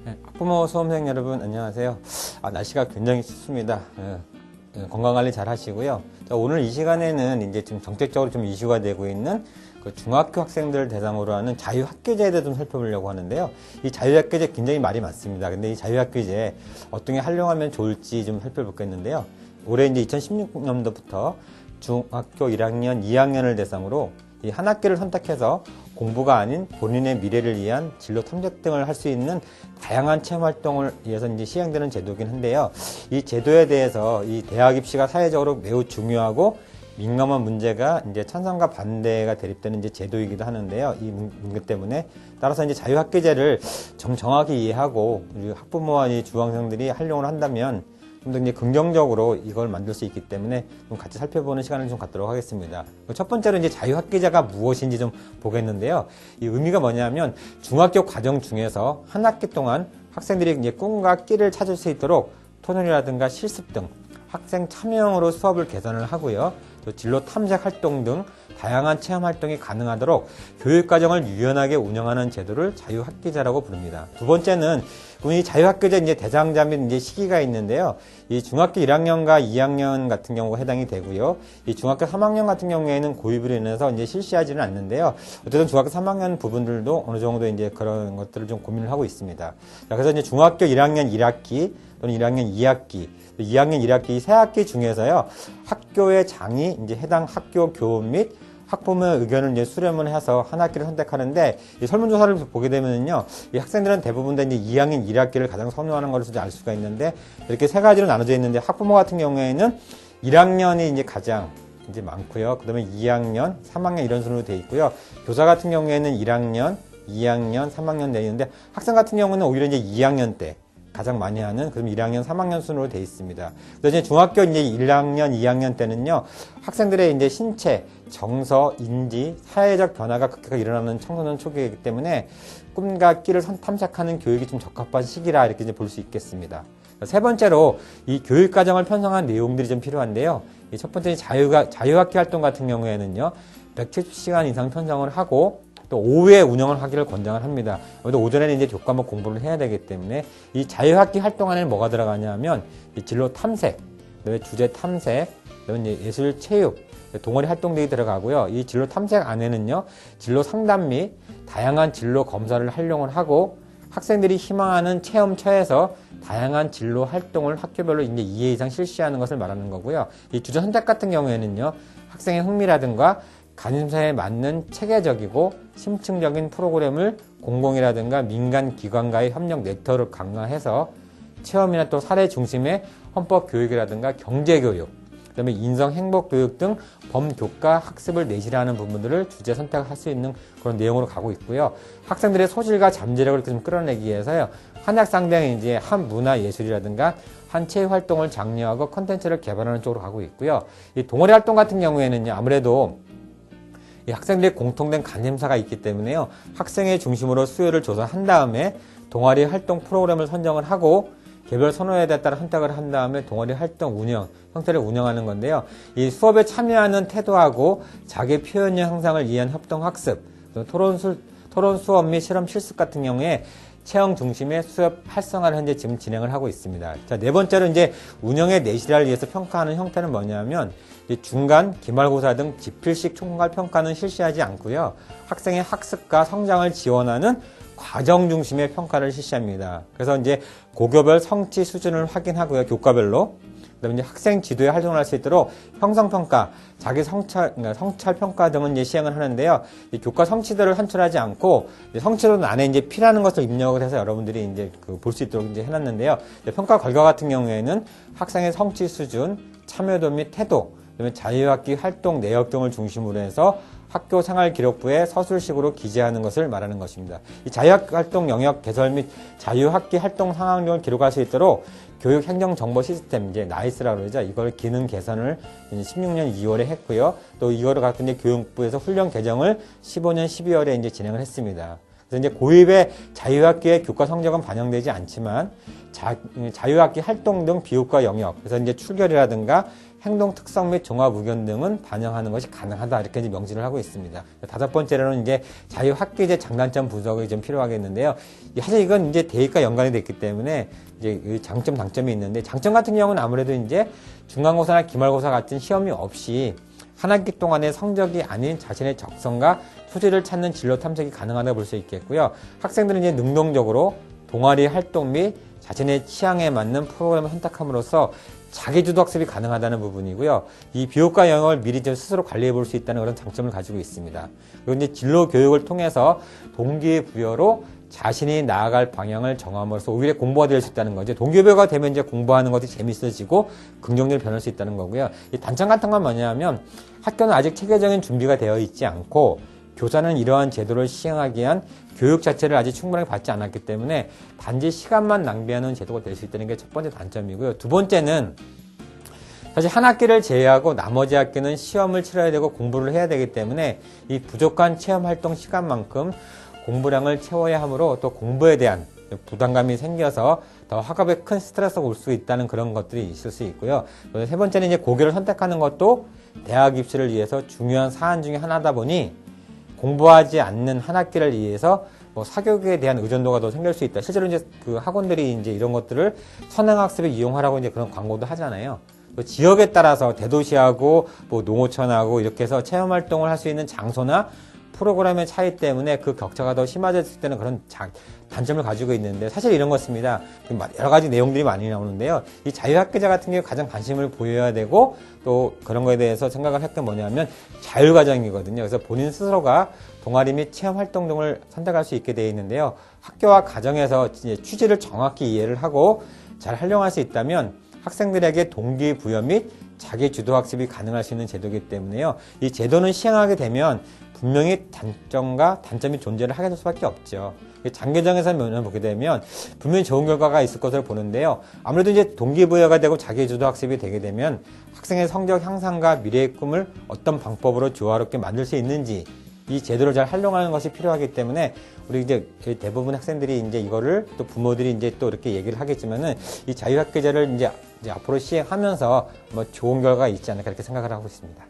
학부모 수험생 여러분 안녕하세요. 날씨가 굉장히 춥습니다. 건강관리 잘 하시고요. 오늘 이 시간에는 이제 좀 정책적으로 좀 이슈가 되고 있는 그 중학교 학생들 대상으로 하는 자유학교제에 대해 좀 살펴보려고 하는데요. 이 자유학교제 굉장히 말이 많습니다. 근데 이 자유학교제 어떻게 활용하면 좋을지 좀 살펴보겠는데요. 올해 이제 2016년도부터 중학교 1학년, 2학년을 대상으로 이 한 학기를 선택해서 공부가 아닌 본인의 미래를 위한 진로 탐색 등을 할 수 있는 다양한 체험 활동을 위해서 이제 시행되는 제도이긴 한데요. 이 제도에 대해서 이 대학 입시가 사회적으로 매우 중요하고 민감한 문제가 이제 찬성과 반대가 대립되는 이제 제도이기도 하는데요. 이 문제 때문에 따라서 이제 자유학교제를 정확히 이해하고 우리 학부모와 이 중학생들이 활용을 한다면 좀 더 이제 긍정적으로 이걸 만들 수 있기 때문에 좀 같이 살펴보는 시간을 좀 갖도록 하겠습니다. 첫 번째로 이제 자유학교제가 무엇인지 좀 보겠는데요. 이 의미가 뭐냐면 중학교 과정 중에서 한 학기 동안 학생들이 이제 꿈과 끼를 찾을 수 있도록 토론이라든가 실습 등 학생 참여형으로 수업을 개선을 하고요. 또 진로 탐색 활동 등 다양한 체험 활동이 가능하도록 교육과정을 유연하게 운영하는 제도를 자유학교제라고 부릅니다. 두 번째는 이 자유학교제 이제 대상자 및 이제 시기가 있는데요. 이 중학교 1학년과 2학년 같은 경우가 해당이 되고요. 이 중학교 3학년 같은 경우에는 고입으로 인해서 이제 실시하지는 않는데요. 어쨌든 중학교 3학년 부분들도 어느 정도 이제 그런 것들을 좀 고민을 하고 있습니다. 자, 그래서 이제 중학교 1학년 1학기 또는 1학년 2학기, 2학년 1학기 세 학기 중에서요. 학교의 장이 이제 해당 학교 교원 및 학부모의 의견을 이제 수렴을 해서 한 학기를 선택하는데, 이 설문조사를 보게 되면요, 이 학생들은 대부분 다 이제 2학년 1학기를 가장 선호하는 것을 알 수가 있는데, 이렇게 세 가지로 나눠져 있는데, 학부모 같은 경우에는 1학년이 이제 가장 이제 많고요. 그 다음에 2학년, 3학년 이런 순으로 되어 있고요. 교사 같은 경우에는 1학년, 2학년, 3학년 되어 있는데, 학생 같은 경우는 오히려 이제 2학년 때 가장 많이 하는 그럼 1학년, 3학년 순으로 되어 있습니다. 그래서 이제 중학교 이제 1학년, 2학년 때는요, 학생들의 이제 신체, 정서, 인지, 사회적 변화가 급격하게 일어나는 청소년 초기이기 때문에 꿈과 끼를 탐색하는 교육이 좀 적합한 시기라 이렇게 이제 볼 수 있겠습니다. 세 번째로 이 교육 과정을 편성한 내용들이 좀 필요한데요. 첫 번째 자유학기 활동 같은 경우에는요, 170시간 이상 편성을 하고 또 오후에 운영을 하기를 권장을 합니다. 아무래도 오전에는 이제 교과목 공부를 해야 되기 때문에 이 자유학기 활동 안에는 뭐가 들어가냐면 이 진로 탐색, 그다음에 주제 탐색, 그다음에 이제 예술 체육, 동아리 활동들이 들어가고요. 이 진로 탐색 안에는요, 진로 상담 및 다양한 진로 검사를 활용을 하고 학생들이 희망하는 체험처에서 다양한 진로 활동을 학교별로 이제 2회 이상 실시하는 것을 말하는 거고요. 이 주제 선택 같은 경우에는요, 학생의 흥미라든가 관심사에 맞는 체계적이고 심층적인 프로그램을 공공이라든가 민간 기관과의 협력 네트워크를 강화해서 체험이나 또 사례 중심의 헌법 교육이라든가 경제 교육, 그다음에 인성 행복 교육 등 범교과 학습을 내실하는 부분들을 주제 선택할 수 있는 그런 내용으로 가고 있고요. 학생들의 소질과 잠재력을 좀 끌어내기 위해서요, 한학 상대는 이제 한 문화 예술이라든가 한 체육 활동을 장려하고 컨텐츠를 개발하는 쪽으로 가고 있고요. 이 동아리 활동 같은 경우에는요, 아무래도 이 학생들의 공통된 관심사가 있기 때문에요, 학생의 중심으로 수요를 조사한 다음에 동아리 활동 프로그램을 선정을 하고 개별 선호에 따라 선택을 한 다음에 동아리 활동 운영 형태를 운영하는 건데요. 이 수업에 참여하는 태도하고 자기 표현력 향상을 위한 협동 학습, 토론 수업 및 실험 실습 같은 경우에 체험 중심의 수업 활성화를 현재 지금 진행을 하고 있습니다. 자, 네 번째로 이제 운영의 내실화를 위해서 평가하는 형태는 뭐냐면 중간, 기말고사 등 지필식 총괄 평가는 실시하지 않고요. 학생의 학습과 성장을 지원하는 과정 중심의 평가를 실시합니다. 그래서 이제 고교별 성취 수준을 확인하고요. 교과별로. 그다음에 이제 학생 지도에 활동을 할 수 있도록 형성평가, 자기 성찰 평가 등은 이제 시행을 하는데요. 이 교과 성취도를 산출하지 않고 성취도 안에 이제 P라는 것을 입력을 해서 여러분들이 이제 볼 수 있도록 이제 해놨는데요. 평가 결과 같은 경우에는 학생의 성취 수준, 참여도 및 태도, 그다음에 자유학기 활동 내역 등을 중심으로 해서 학교 생활기록부에 서술식으로 기재하는 것을 말하는 것입니다. 이 자유학기 활동 영역 개설 및 자유학기 활동 상황 등을 기록할 수 있도록 교육행정정보 시스템, 이제 나이스라고 그러죠. 이걸 기능 개선을 16년 2월에 했고요. 또 이거를 갖고 이제 교육부에서 훈련 개정을 15년 12월에 이제 진행을 했습니다. 그래서 이제 고입의 자유학기의 교과 성적은 반영되지 않지만 자유학기 활동 등 비교과 영역, 그래서 이제 출결이라든가 행동 특성 및 종합 의견 등은 반영하는 것이 가능하다 이렇게 이제 명시를 하고 있습니다. 다섯 번째로는 이제 자유학기제 장단점 분석이 좀 필요하겠는데요. 사실 이건 이제 대입과 연관이 됐기 때문에 이제 장점 단점이 있는데 장점 같은 경우는 아무래도 이제 중간고사나 기말고사 같은 시험이 없이 한 학기 동안의 성적이 아닌 자신의 적성과 소질을 찾는 진로 탐색이 가능하다고 볼 수 있겠고요. 학생들은 이제 능동적으로 동아리 활동 및 자신의 취향에 맞는 프로그램을 선택함으로써 자기주도 학습이 가능하다는 부분이고요. 이 비교과 영역을 미리 좀 스스로 관리해 볼 수 있다는 그런 장점을 가지고 있습니다. 그리고 이제 진로 교육을 통해서 동기부여로 자신이 나아갈 방향을 정함으로써 오히려 공부가 될 수 있다는 거죠. 동기부여가 되면 이제 공부하는 것이 재밌어지고 긍정적으로 변할 수 있다는 거고요. 이 단점 같은 건 뭐냐면 학교는 아직 체계적인 준비가 되어 있지 않고 교사는 이러한 제도를 시행하기 위한 교육 자체를 아직 충분하게 받지 않았기 때문에 단지 시간만 낭비하는 제도가 될 수 있다는 게 첫 번째 단점이고요. 두 번째는 사실 한 학기를 제외하고 나머지 학기는 시험을 치러야 되고 공부를 해야 되기 때문에 이 부족한 체험 활동 시간만큼 공부량을 채워야 하므로 또 공부에 대한 부담감이 생겨서 더 학업에 큰 스트레스가 올 수 있다는 그런 것들이 있을 수 있고요. 세 번째는 이제 고교를 선택하는 것도 대학 입시를 위해서 중요한 사안 중에 하나다 보니 공부하지 않는 한 학기를 위해서 뭐 사교육에 대한 의존도가 더 생길 수 있다. 실제로 이제 그 학원들이 이제 이런 것들을 선행학습에 이용하라고 이제 그런 광고도 하잖아요. 그 지역에 따라서 대도시하고 뭐 농어촌하고 이렇게 해서 체험 활동을 할 수 있는 장소나 프로그램의 차이 때문에 그 격차가 더 심해졌을 때는 그런 단점을 가지고 있는데 사실 이런 것입니다. 여러 가지 내용들이 많이 나오는데요. 이 자유학기제 같은 경우에 가장 관심을 보여야 되고 또 그런 거에 대해서 생각을 했던 뭐냐면 자율과정이거든요. 그래서 본인 스스로가 동아리 및 체험 활동 등을 선택할 수 있게 되어 있는데요. 학교와 가정에서 이제 취지를 정확히 이해를 하고 잘 활용할 수 있다면 학생들에게 동기부여 및 자기주도 학습이 가능할 수 있는 제도이기 때문에요. 이 제도는 시행하게 되면 분명히 단점과 단점이 존재를 하게 될 수밖에 없죠. 장기적인 면을 보게 되면 분명히 좋은 결과가 있을 것으로 보는데요. 아무래도 이제 동기부여가 되고 자기주도 학습이 되게 되면 학생의 성적 향상과 미래의 꿈을 어떤 방법으로 조화롭게 만들 수 있는지 이 제도를 잘 활용하는 것이 필요하기 때문에 우리 이제 대부분 학생들이 이제 이거를 또 부모들이 이제 또 이렇게 얘기를 하겠지만은 이 자유학기제를 이제 앞으로 시행하면서 뭐 좋은 결과가 있지 않을까 이렇게 생각을 하고 있습니다.